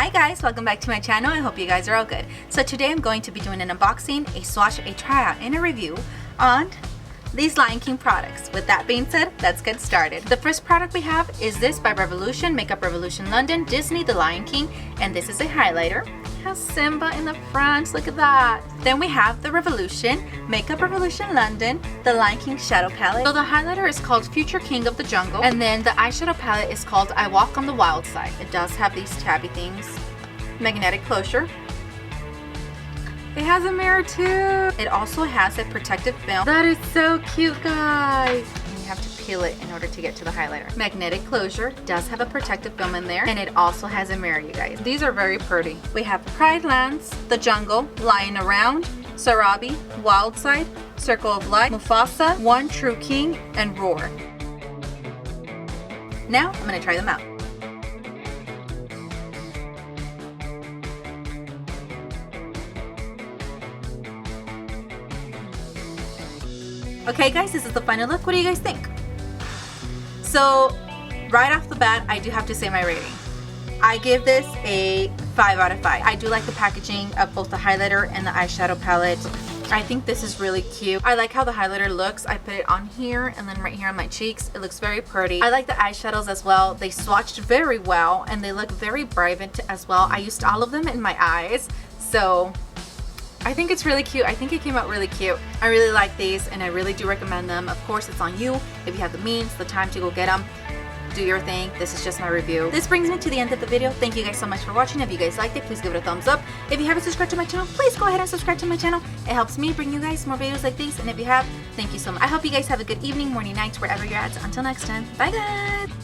Hi guys, welcome back to my channel. I hope you guys are all good. So today I'm going to be doing an unboxing, a swatch, a tryout, and a review on these Lion King products. With that being said, let's get started. The first product we have is this by Revolution, Makeup Revolution London, Disney, The Lion King, and this is a highlighter. It has Simba in the front, look at that. Then we have the Revolution, Makeup Revolution London, The Lion King Shadow Palette. So the highlighter is called Future King of the Jungle, and then the eyeshadow palette is called I Walk on the Wild Side. It does have these tabby things. Magnetic closure. It has a mirror too. It also has a protective film. That is so cute, guys. And you have to peel it in order to get to the highlighter. Magnetic closure, does have a protective film in there, and it also has a mirror, you guys. These are very pretty. We have Pride Lands, The Jungle, Lying Around, Sarabi, Wild Side, Circle of Light, Mufasa, One True King, and Roar. Now I'm gonna try them out. Okay guys, this is the final look. What do you guys think? So right off the bat, I do have to say my rating. I give this a 5 out of 5. I do like the packaging of both the highlighter and the eyeshadow palette. I think this is really cute. I like how the highlighter looks. I put it on here and then right here on my cheeks. It looks very pretty. I like the eyeshadows as well. They swatched very well and they look very vibrant as well. I used all of them in my eyes, so I think it's really cute. I think it came out really cute. I really like these and I really do recommend them. Of course, it's on you. If you have the means, the time to go get them, do your thing. This is just my review. This brings me to the end of the video. Thank you guys so much for watching. If you guys liked it, please give it a thumbs up. If you haven't subscribed to my channel, please go ahead and subscribe to my channel. It helps me bring you guys more videos like these. And if you have, thank you so much. I hope you guys have a good evening, morning, night, wherever you're at. Until next time, bye guys.